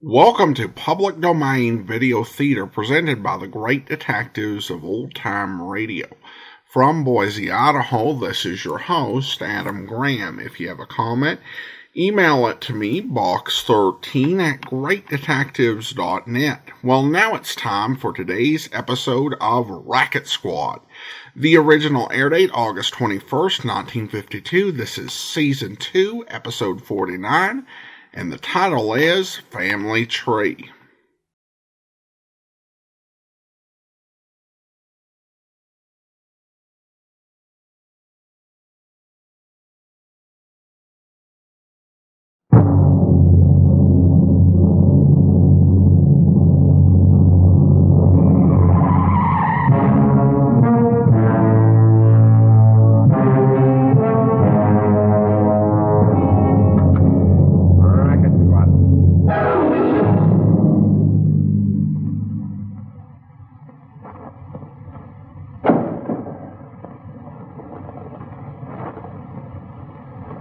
Welcome to Public Domain Video Theater presented by the Great Detectives of Old Time Radio. From Boise, Idaho, this is your host, Adam Graham. If you have a comment, email it to me, box13@greatdetectives.net. Well, now it's time for today's episode of Racket Squad. The original air date, August 21st, 1952. This is Season 2, Episode 49. And the title is Family Tree.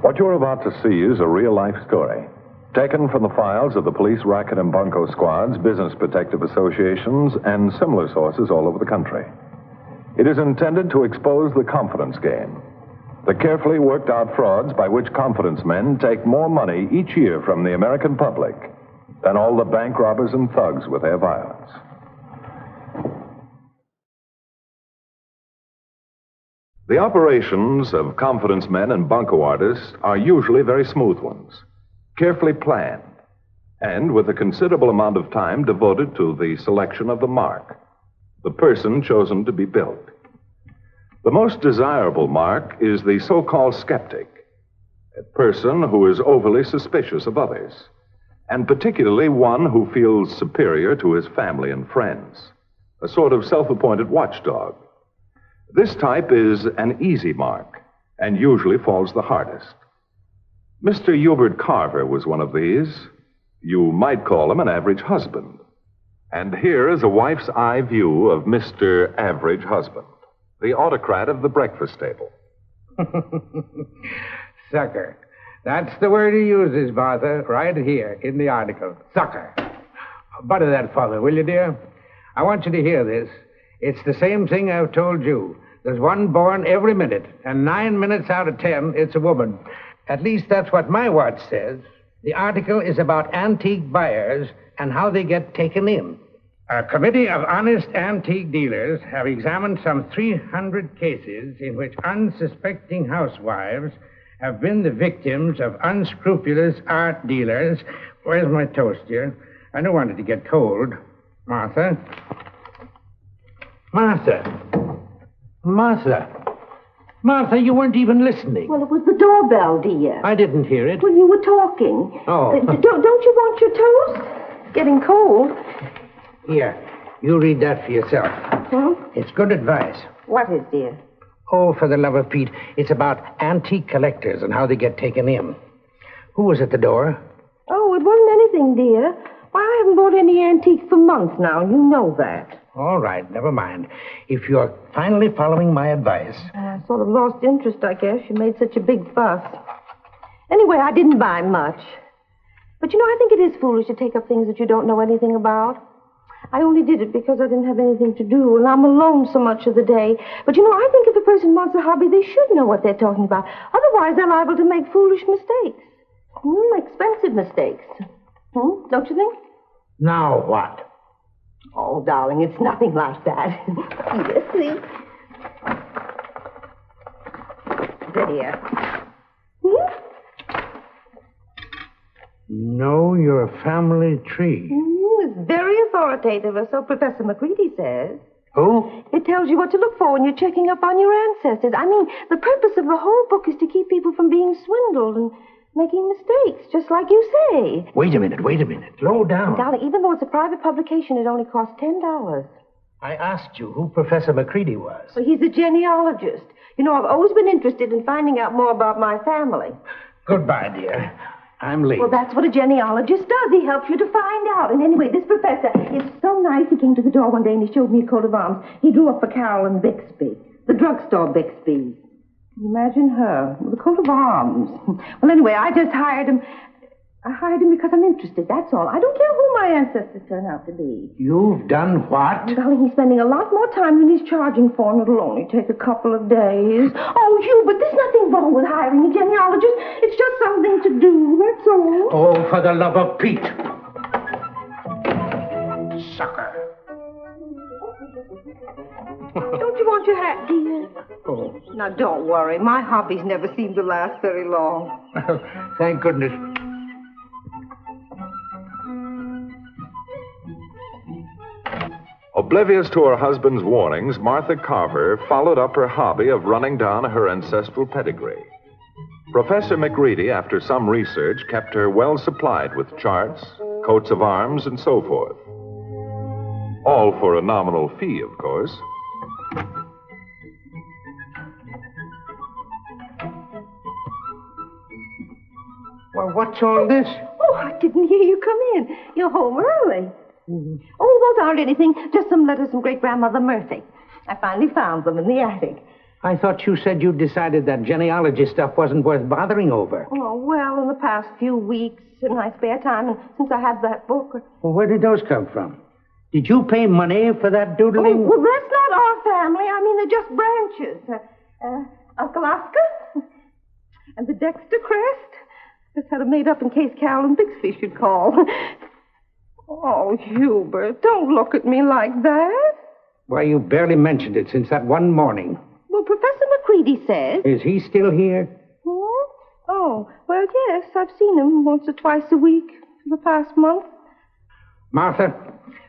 What you're about to see is a real-life story, taken from the files of the police racket and bunco squads, business protective associations, and similar sources all over the country. It is intended to expose the confidence game, the carefully worked-out frauds by which confidence men take more money each year from the American public than all the bank robbers and thugs with their violence. The operations of confidence men and bunco artists are usually very smooth ones, carefully planned, and with a considerable amount of time devoted to the selection of the mark, the person chosen to be built. The most desirable mark is the so-called skeptic, a person who is overly suspicious of others, and particularly one who feels superior to his family and friends, a sort of self-appointed watchdog. This type is an easy mark and usually falls the hardest. Mr. Hubert Carver was one of these. You might call him an average husband. And here is a wife's eye view of Mr. Average Husband, the autocrat of the breakfast table. Sucker. That's the word he uses, Martha, right here in the article. Sucker. Butter that father, will you, dear? I want you to hear this. It's the same thing I've told you. There's one born every minute, and 9 minutes out of 10, it's a woman. At least that's what my watch says. The article is about antique buyers and how they get taken in. A committee of honest antique dealers have examined some 300 cases in which unsuspecting housewives have been the victims of unscrupulous art dealers. Where's my toast, dear? I don't want it to get cold. Martha? Martha, you weren't even listening. Well, it was the doorbell, dear. I didn't hear it. Well, you were talking. Oh. Don't you want your toast? It's getting cold. Here, you read that for yourself. Huh? It's good advice. What is, dear? Oh, for the love of Pete, it's about antique collectors and how they get taken in. Who was at the door? Oh, it wasn't anything, dear. Why, I haven't bought any antiques for months now, and you know that. All right, never mind. If you're finally following my advice. I sort of lost interest, I guess. You made such a big fuss. Anyway, I didn't buy much. But, I think it is foolish to take up things that you don't know anything about. I only did it because I didn't have anything to do, and I'm alone so much of the day. But, I think if a person wants a hobby, they should know what they're talking about. Otherwise, they're liable to make foolish mistakes. Expensive mistakes. Don't you think? Now what? Oh, darling, it's nothing like that. Yes, see? There, dear. Know your family tree. It's very authoritative, or so Professor McCready says. Who? It tells you what to look for when you're checking up on your ancestors. I mean, the purpose of the whole book is to keep people from being swindled and making mistakes, just like you say. Wait a minute. Slow down. Darling, even though it's a private publication, it only costs $10. I asked you who Professor McCready was. Well, he's a genealogist. I've always been interested in finding out more about my family. Goodbye, dear. I'm late. Well, that's what a genealogist does. He helps you to find out. And anyway, this professor is so nice. He came to the door one day and he showed me a coat of arms. He drew up for Carol and Bixby, the drugstore Bixby. Imagine her with a coat of arms. Well, anyway, I just hired him. I hired him because I'm interested, that's all. I don't care who my ancestors turn out to be. You've done what? Darling, he's spending a lot more time than he's charging for, and it'll only take a couple of days. Oh, Hugh, but there's nothing wrong with hiring a genealogist. It's just something to do, that's all. Oh, for the love of Pete. Sucker. Don't you want your hat, dear? Oh. Now, don't worry. My hobbies never seem to last very long. Thank goodness. Oblivious to her husband's warnings, Martha Carver followed up her hobby of running down her ancestral pedigree. Professor McReady, after some research, kept her well supplied with charts, coats of arms, and so forth. All for a nominal fee, of course. Well, what's all this? Oh, I didn't hear you come in. You're home early. Mm-hmm. Oh, those aren't anything. Just some letters from great-grandmother Murphy. I finally found them in the attic. I thought you said you'd decided that genealogy stuff wasn't worth bothering over. Oh, well, in the past few weeks, in my spare time, and since I had that book... Well, where did those come from? Did you pay money for that doodling? Oh, well, that's not our family. I mean, they're just branches. Uncle Oscar and the Dexter crest. Just had it made up in case Carol and Bixby should call. Oh, Hubert, don't look at me like that. Why, you barely mentioned it since that one morning. Well, Professor McReady says... Is he still here? Hmm? Oh, well, yes, I've seen him once or twice a week for the past month. Martha,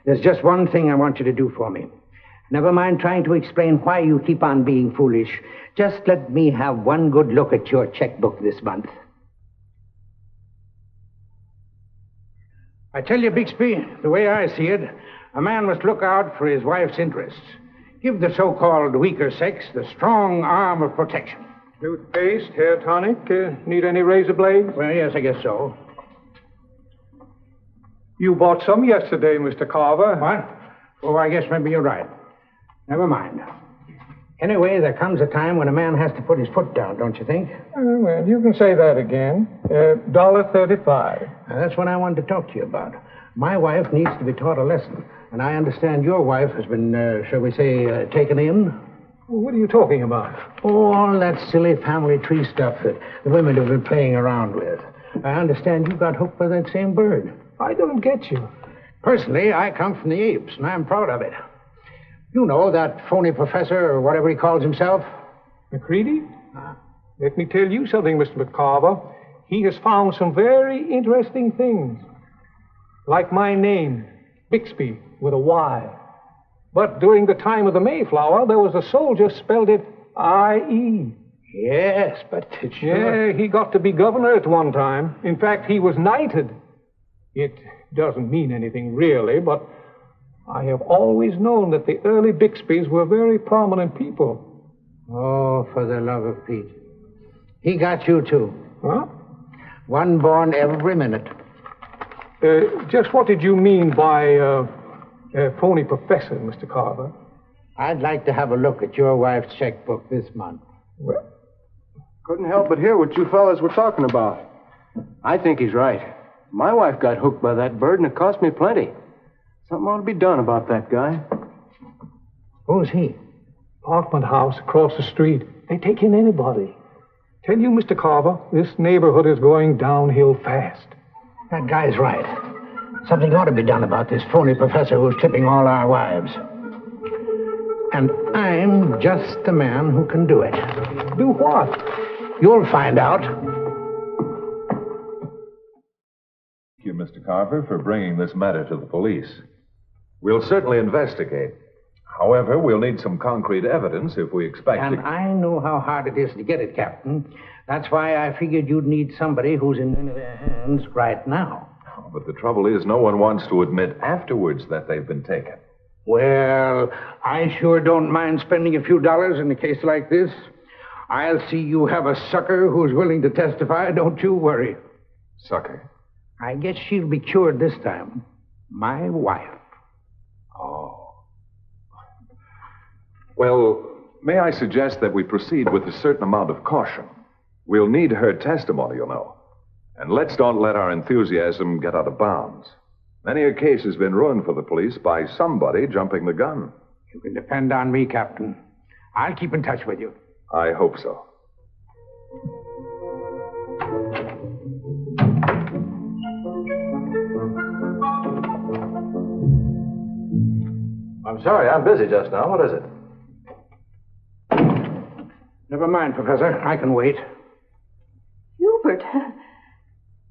there's just one thing I want you to do for me. Never mind trying to explain why you keep on being foolish. Just let me have one good look at your checkbook this month. I tell you, Bixby, the way I see it, a man must look out for his wife's interests. Give the so-called weaker sex the strong arm of protection. Toothpaste, hair tonic, need any razor blades? Well, yes, I guess so. You bought some yesterday, Mr. Carver. What? Oh, I guess maybe you're right. Never mind. Anyway, there comes a time when a man has to put his foot down, don't you think? Well, you can say that again. $1.35. That's what I wanted to talk to you about. My wife needs to be taught a lesson, and I understand your wife has been, shall we say, taken in? What are you talking about? Oh, all that silly family tree stuff that the women have been playing around with. I understand you got hooked by that same bird. I don't get you. Personally, I come from the apes, and I'm proud of it. You know that phony professor, or whatever he calls himself? McReady? Let me tell you something, Mr. McCarver. He has found some very interesting things. Like my name, Bixby, with a Y. But during the time of the Mayflower, there was a soldier spelled it I-E. Yes, but it's sure... Yeah, he got to be governor at one time. In fact, he was knighted. It doesn't mean anything really, but I have always known that the early Bixbys were very prominent people. Oh, for the love of Pete. He got you, too. Huh? One born every minute. Just what did you mean by phony professor, Mr. Carver? I'd like to have a look at your wife's checkbook this month. Well, couldn't help but hear what you fellas were talking about. I think he's right. My wife got hooked by that bird, and it cost me plenty. Something ought to be done about that guy. Who's he? Apartment house across the street. They take in anybody. Tell you, Mr. Carver, this neighborhood is going downhill fast. That guy's right. Something ought to be done about this phony professor who's tipping all our wives. And I'm just the man who can do it. Do what? You'll find out. Thank you, Mr. Carver, for bringing this matter to the police. We'll certainly investigate. However, we'll need some concrete evidence if we expect And I know how hard it is to get it, Captain. That's why I figured you'd need somebody who's in their hands right now. But the trouble is, no one wants to admit afterwards that they've been taken. Well, I sure don't mind spending a few dollars in a case like this. I'll see you have a sucker who's willing to testify, don't you worry. Sucker? I guess she'll be cured this time. My wife. Oh. Well, may I suggest that we proceed with a certain amount of caution? We'll need her testimony, you know. And let's don't let our enthusiasm get out of bounds. Many a case has been ruined for the police by somebody jumping the gun. You can depend on me, Captain. I'll keep in touch with you. I hope so. I'm sorry, I'm busy just now. What is it? Never mind, Professor. I can wait. Hubert.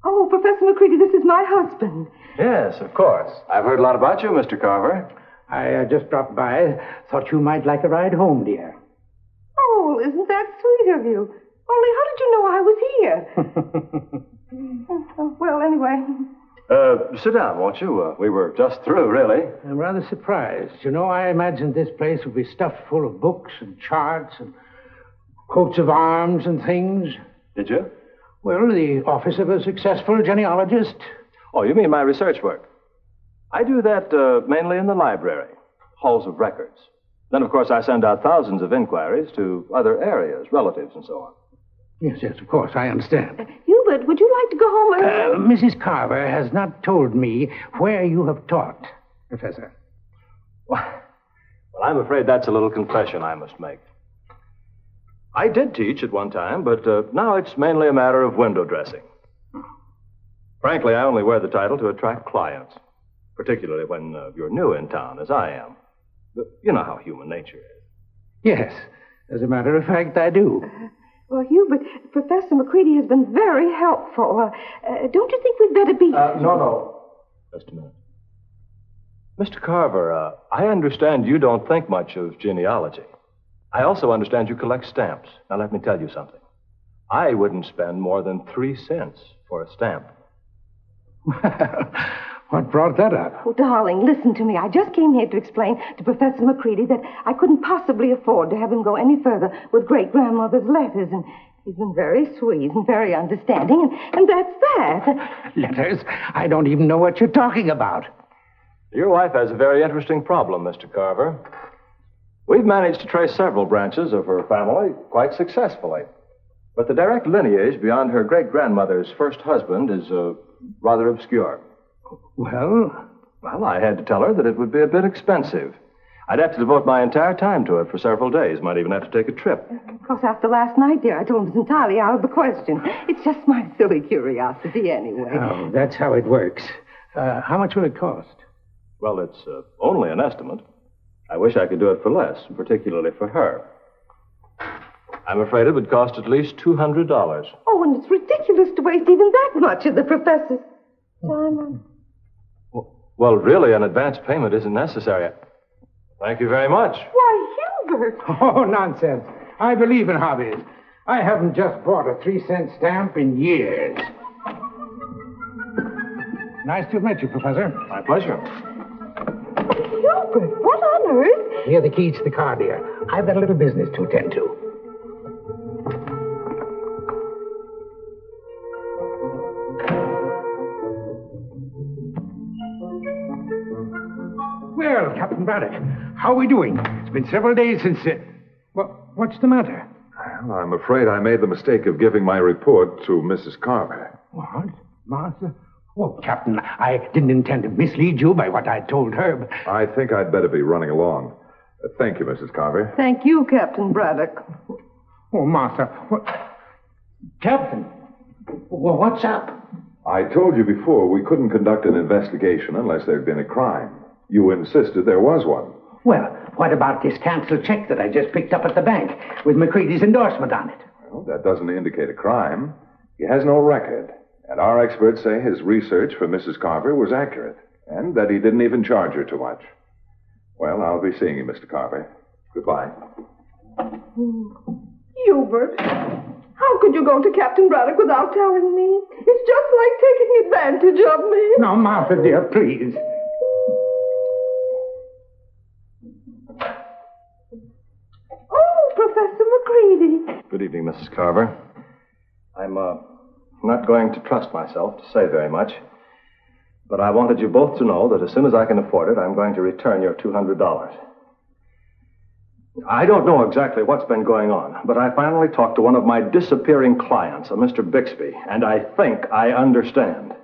Oh, Professor McCready, this is my husband. Yes, of course. I've heard a lot about you, Mr. Carver. I just dropped by. Thought you might like a ride home, dear. Oh, isn't that sweet of you? Only how did you know I was here? Well, anyway. Sit down, won't you? We were just through, really. I'm rather surprised. You know, I imagined this place would be stuffed full of books and charts and coats of arms and things. Did you? Well, the office of a successful genealogist. Oh, you mean my research work? I do that mainly in the library, halls of records. Then, of course, I send out thousands of inquiries to other areas, relatives, and so on. Yes, of course, I understand. Hubert, would you like to go home and... Mrs. Carver has not told me where you have taught, Professor. Well, I'm afraid that's a little confession I must make. I did teach at one time, but now it's mainly a matter of window dressing. Frankly, I only wear the title to attract clients, particularly when you're new in town, as I am. But you know how human nature is. Yes, as a matter of fact, I do. Well, Hubert, Professor McCready has been very helpful. Don't you think we'd better be... No. Just a minute. Mr. Carver, I understand you don't think much of genealogy. I also understand you collect stamps. Now, let me tell you something. I wouldn't spend more than 3 cents for a stamp. What brought that up? Oh, darling, listen to me. I just came here to explain to Professor McCready that I couldn't possibly afford to have him go any further with great-grandmother's letters, and he's been very sweet and very understanding, and that's that. Letters? I don't even know what you're talking about. Your wife has a very interesting problem, Mr. Carver. We've managed to trace several branches of her family quite successfully. But the direct lineage beyond her great-grandmother's first husband is rather obscure. Well, I had to tell her that it would be a bit expensive. I'd have to devote my entire time to it for several days. Might even have to take a trip. Of course, after last night, dear, I told him it's entirely out of the question. It's just my silly curiosity, anyway. Oh, that's how it works. How much will it cost? Well, it's only an estimate. I wish I could do it for less, particularly for her. I'm afraid it would cost at least $200. Oh, and it's ridiculous to waste even that much of the professor's time. Well, really, an advance payment isn't necessary. Thank you very much. Why, Hubert! Oh, nonsense. I believe in hobbies. I haven't just bought a 3-cent stamp in years. Nice to have met you, Professor. My pleasure. Hubert, what on earth? Here are the keys to the car, dear. I've got a little business to attend to. Well, Captain Braddock, how are we doing? It's been several days since... what's the matter? Well, I'm afraid I made the mistake of giving my report to Mrs. Carver. What? Martha? Oh, Captain, I didn't intend to mislead you by what I told her, but... I think I'd better be running along. Thank you, Mrs. Carver. Thank you, Captain Braddock. Oh, Martha, what... Captain, well, what's up? I told you before we couldn't conduct an investigation unless there'd been a crime. You insisted there was one. Well, what about this canceled check that I just picked up at the bank with McCready's endorsement on it? Well, that doesn't indicate a crime. He has no record. And our experts say his research for Mrs. Carver was accurate, and that he didn't even charge her too much. Well, I'll be seeing you, Mr. Carver. Goodbye. Hubert, how could you go to Captain Braddock without telling me? It's just like taking advantage of me. Now, Martha, dear, please. Oh, Professor McCready. Good evening, Mrs. Carver. I'm not going to trust myself to say very much, but I wanted you both to know that as soon as I can afford it, I'm going to return your $200. I don't know exactly what's been going on, but I finally talked to one of my disappearing clients, a Mr. Bixby, and I think I understand.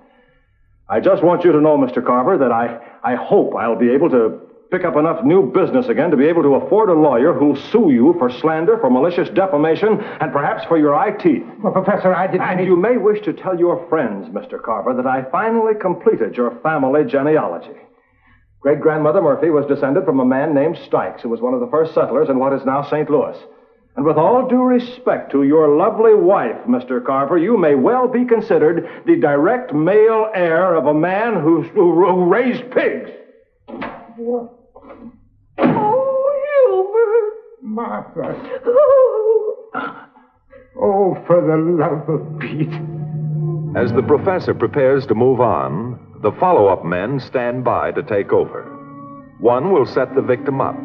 I just want you to know, Mr. Carver, that I hope I'll be able to pick up enough new business again to be able to afford a lawyer who'll sue you for slander, for malicious defamation, and perhaps for your eye teeth. Well, Professor, I didn't... And you may wish to tell your friends, Mr. Carver, that I finally completed your family genealogy. Great-grandmother Murphy was descended from a man named Stykes, who was one of the first settlers in what is now St. Louis. And with all due respect to your lovely wife, Mr. Carver, you may well be considered the direct male heir of a man who raised pigs. Oh, Hubert. Martha. Oh, for the love of Pete. As the professor prepares to move on, the follow-up men stand by to take over. One will set the victim up.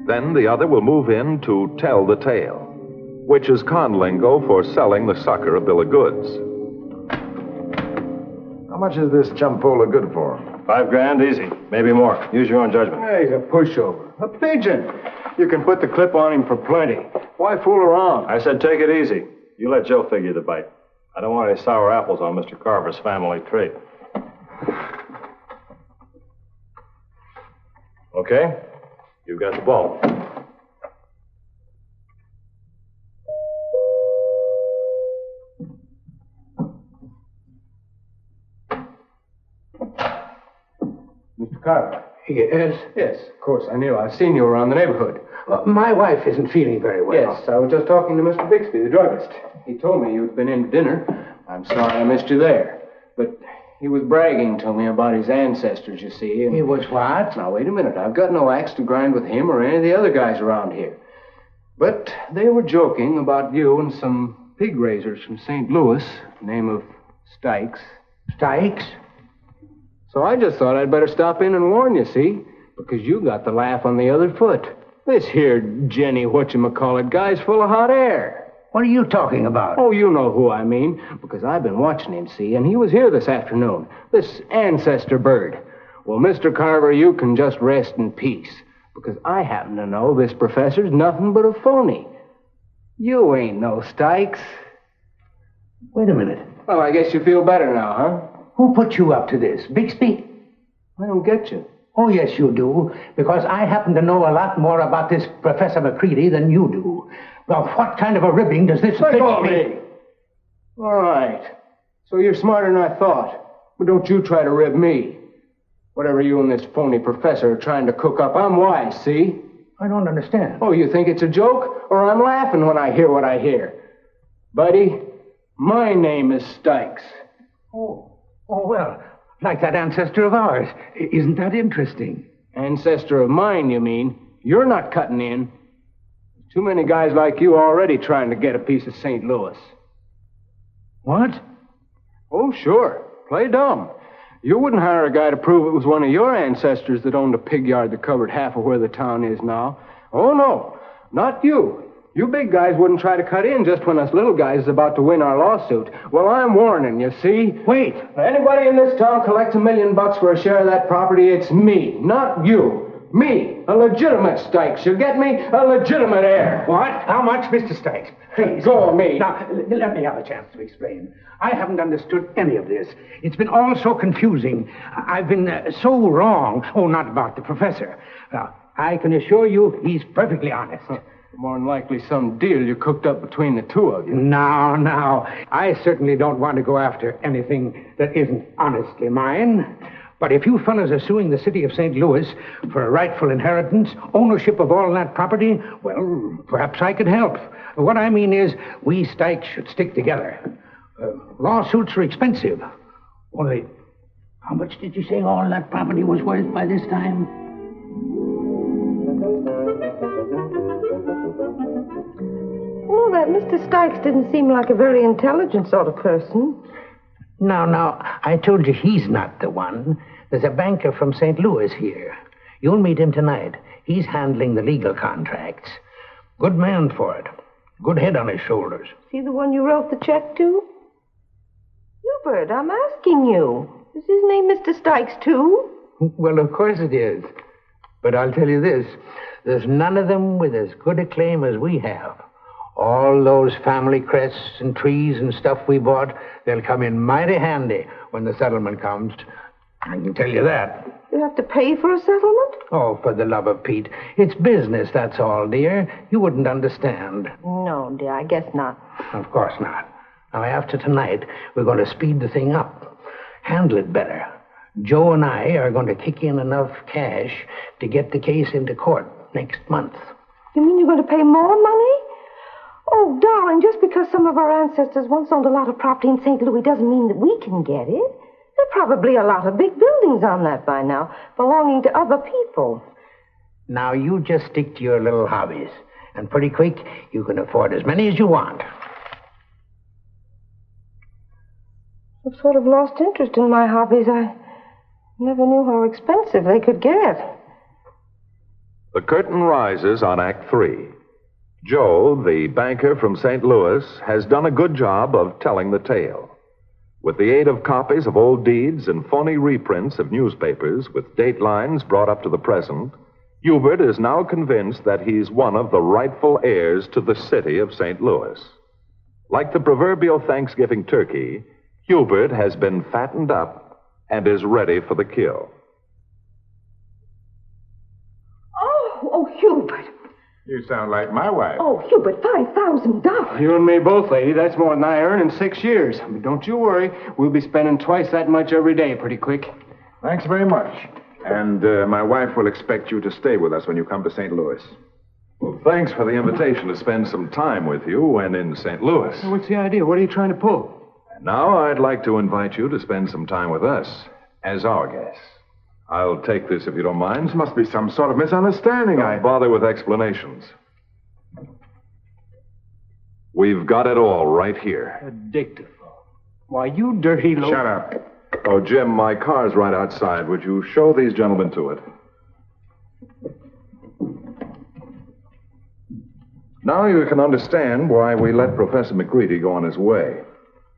Then the other will move in to tell the tale, which is con lingo for selling the sucker a bill of goods. How much is this chumpola good for? $5,000, easy. Maybe more. Use your own judgment. Hey, he's a pushover. A pigeon. You can put the clip on him for plenty. Why fool around? I said take it easy. You let Joe figure the bite. I don't want any sour apples on Mr. Carver's family tree. Okay? You got the ball. Mr. Carver. Yes? Yes, of course, I knew. I've seen you around the neighborhood. My wife isn't feeling very well. Yes, I was just talking to Mr. Bixby, the druggist. He told me you'd been in to dinner. I'm sorry I missed you there. But he was bragging to me about his ancestors, you see. And... He was what? Now, wait a minute. I've got no axe to grind with him or any of the other guys around here. But they were joking about you and some pig raisers from St. Louis, name of Stykes. Stykes? So I just thought I'd better stop in and warn you, see? Because you got the laugh on the other foot. This here Jenny whatchamacallit guy's full of hot air. What are you talking about? Oh, you know who I mean, because I've been watching him, see, and he was here this afternoon. This ancestor bird. Well, Mr. Carver, you can just rest in peace, because I happen to know this professor's nothing but a phony. You ain't no Stykes. Wait a minute. Well, I guess you feel better now, huh? Who put you up to this? Bixby? I don't get you. Oh, yes, you do, because I happen to know a lot more about this Professor McCready than you do. Well, what kind of a ribbing does this... Let go of me! All right. So you're smarter than I thought. But don't you try to rib me. Whatever you and this phony professor are trying to cook up, I'm wise, see? I don't understand. Oh, you think it's a joke? Or I'm laughing when I hear what I hear? Buddy, my name is Stykes. Oh, well, like that ancestor of ours. Isn't that interesting? Ancestor of mine, you mean? You're not cutting in. Too many guys like you already trying to get a piece of St. Louis. What? Oh, sure. Play dumb. You wouldn't hire a guy to prove it was one of your ancestors that owned a pig yard that covered half of where the town is now. Oh, no. Not you. You big guys wouldn't try to cut in just when us little guys is about to win our lawsuit. Well, I'm warning you, see? Wait. Anybody in this town collects $1 million for a share of that property, it's me, not you. Me, a legitimate Stykes. You get me? A legitimate heir. What? How much, Mr. Stykes? Please. Go of me. Now, let me have a chance to explain. I haven't understood any of this. It's been all so confusing. I've been so wrong. Oh, not about the professor. I can assure you he's perfectly honest. More than likely some deal you cooked up between the two of you. Now. I certainly don't want to go after anything that isn't honestly mine. But if you fellas are suing the city of St. Louis for a rightful inheritance, ownership of all that property, well, perhaps I could help. What I mean is, we Stykes should stick together. Lawsuits are expensive. Only, how much did you say all that property was worth by this time? Well, that Mr. Stykes didn't seem like a very intelligent sort of person. Now, I told you he's not the one. There's a banker from St. Louis here. You'll meet him tonight. He's handling the legal contracts. Good man for it. Good head on his shoulders. Is he the one you wrote the check to? Hubert, I'm asking you. Is his name Mr. Stykes, too? Well, of course it is. But I'll tell you this. There's none of them with as good a claim as we have. All those family crests and trees and stuff we bought, they'll come in mighty handy when the settlement comes. I can tell you that. You have to pay for a settlement? Oh, for the love of Pete. It's business, that's all, dear. You wouldn't understand. No, dear, I guess not. Of course not. Now, after tonight, we're going to speed the thing up. Handle it better. Joe and I are going to kick in enough cash to get the case into court next month. You mean you're going to pay more money? Oh, darling, just because some of our ancestors once owned a lot of property in St. Louis doesn't mean that we can get it. There are probably a lot of big buildings on that by now, belonging to other people. Now, you just stick to your little hobbies. And pretty quick, you can afford as many as you want. I've sort of lost interest in my hobbies. I never knew how expensive they could get. The curtain rises on Act 3. Joe, the banker from St. Louis, has done a good job of telling the tale. With the aid of copies of old deeds and phony reprints of newspapers with date lines brought up to the present, Hubert is now convinced that he's one of the rightful heirs to the city of St. Louis. Like the proverbial Thanksgiving turkey, Hubert has been fattened up and is ready for the kill. Oh, Hubert. You sound like my wife. Oh, Hubert, $5,000. You and me both, lady. That's more than I earn in 6 years. But don't you worry. We'll be spending twice that much every day pretty quick. Thanks very much. And my wife will expect you to stay with us when you come to St. Louis. Well, thanks for the invitation to spend some time with you when in St. Louis. What's the idea? What are you trying to pull? And now I'd like to invite you to spend some time with us as our guests. I'll take this if you don't mind. This must be some sort of misunderstanding. Don't bother with explanations. We've got it all right here. A dictaphone. Why, you dirty little... Shut up. Oh, Jim, my car's right outside. Would you show these gentlemen to it? Now you can understand why we let Professor McGreedy go on his way.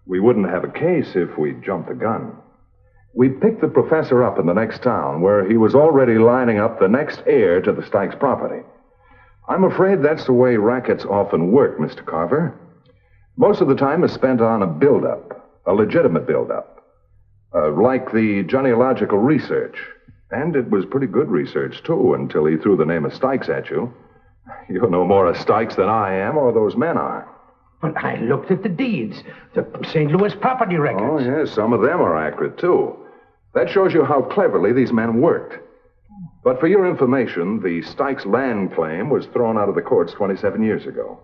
We wouldn't have a case if we jumped the gun. We picked the professor up in the next town, where he was already lining up the next heir to the Stykes property. I'm afraid that's the way rackets often work, Mr. Carver. Most of the time is spent on a build-up, a legitimate build-up, like the genealogical research. And it was pretty good research, too, until he threw the name of Stykes at you. You're no more a Stykes than I am or those men are. But I looked at the deeds, the St. Louis property records. Oh, yes, some of them are accurate, too. That shows you how cleverly these men worked. But for your information, the Stykes land claim was thrown out of the courts 27 years ago.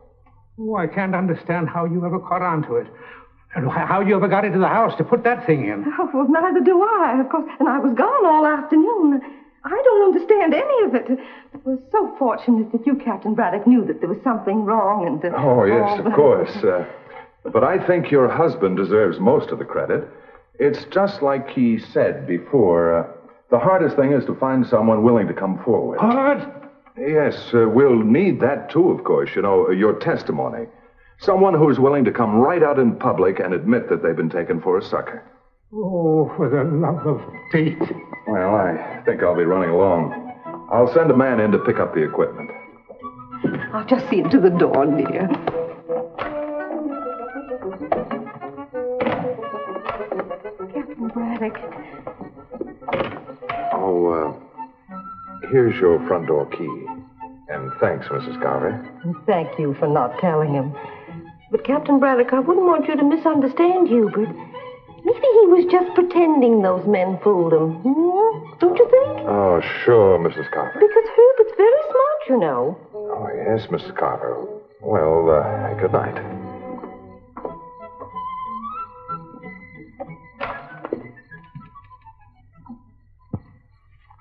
Oh, I can't understand how you ever caught on to it. And how you ever got into the house to put that thing in. Oh, well, neither do I, of course. And I was gone all afternoon. I don't understand any of it. It was so fortunate that you, Captain Braddock, knew that there was something wrong and... Oh, yes, of course. But I think your husband deserves most of the credit. It's just like he said before. The hardest thing is to find someone willing to come forward. Hard? Yes, we'll need that, too, of course. You know, your testimony. Someone who's willing to come right out in public and admit that they've been taken for a sucker. Oh, for the love of Pete. Well, I think I'll be running along. I'll send a man in to pick up the equipment. I'll just see him to the door, dear. Captain Braddock. Oh, here's your front door key. And thanks, Mrs. Carver. Thank you for not telling him. But, Captain Braddock, I wouldn't want you to misunderstand Hubert. Maybe he was just pretending those men fooled him. Hmm? Don't you think? Oh, sure, Mrs. Carver. Because Hubert's very smart, you know. Oh, yes, Mrs. Carver. Well, good night.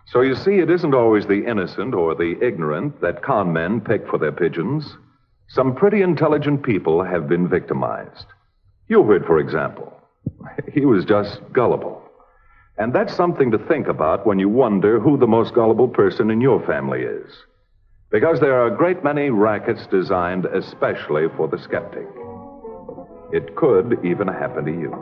So you see, it isn't always the innocent or the ignorant that con men pick for their pigeons. Some pretty intelligent people have been victimized. Hubert, for example. He was just gullible. And that's something to think about when you wonder who the most gullible person in your family is. Because there are a great many rackets designed especially for the skeptic. It could even happen to you.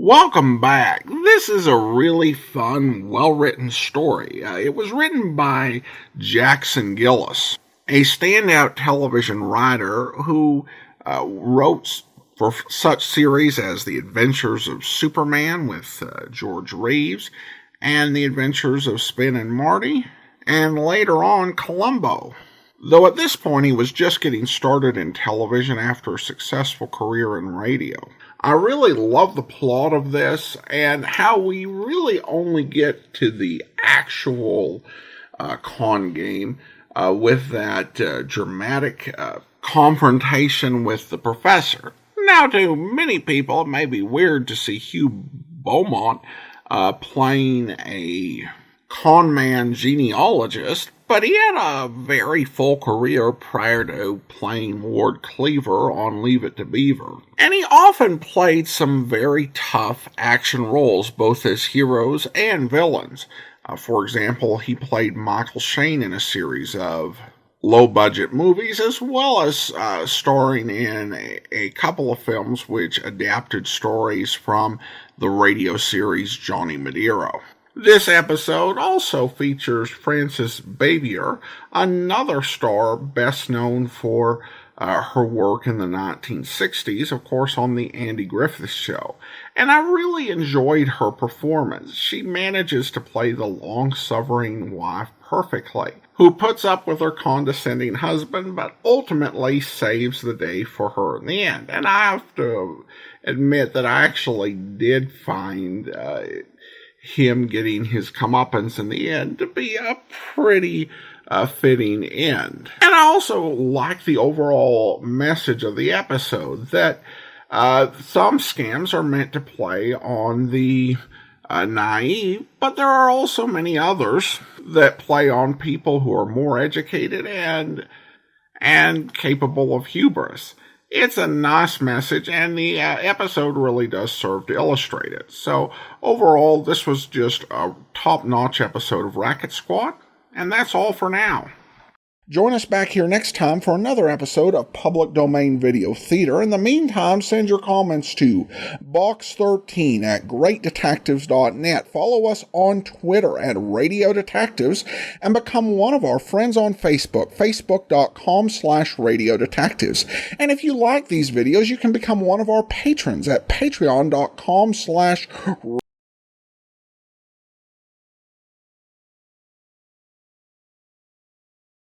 Welcome back. This is a really fun, well-written story. It was written by Jackson Gillis, a standout television writer who wrote for such series as The Adventures of Superman with George Reeves, and The Adventures of Spin and Marty, and later on Columbo. Though at this point he was just getting started in television after a successful career in radio. I really love the plot of this and how we really only get to the actual con game with that dramatic confrontation with the professor. Now, to many people, it may be weird to see Hugh Beaumont playing a con man genealogist, but he had a very full career prior to playing Ward Cleaver on Leave It to Beaver. And he often played some very tough action roles, both as heroes and villains. For example, he played Michael Shane in a series of low-budget movies, as well as starring in a couple of films which adapted stories from the radio series Johnny Madero. This episode also features Frances Bavier, another star best known for her work in the 1960s, of course, on The Andy Griffith Show. And I really enjoyed her performance. She manages to play the long-suffering wife perfectly, who puts up with her condescending husband, but ultimately saves the day for her in the end. And I have to admit that I actually did find him getting his comeuppance in the end to be a pretty fitting end. And I also like the overall message of the episode, that some scams are meant to play on the naive, but there are also many others that play on people who are more educated and capable of hubris. It's a nice message, and the episode really does serve to illustrate it. So, overall, this was just a top-notch episode of Racket Squad, and that's all for now. Join us back here next time for another episode of Public Domain Video Theater. In the meantime, send your comments to box13@greatdetectives.net. Follow us on Twitter at Radio Detectives, and become one of our friends on Facebook, facebook.com/Radio Detectives. And if you like these videos, you can become one of our patrons at patreon.com/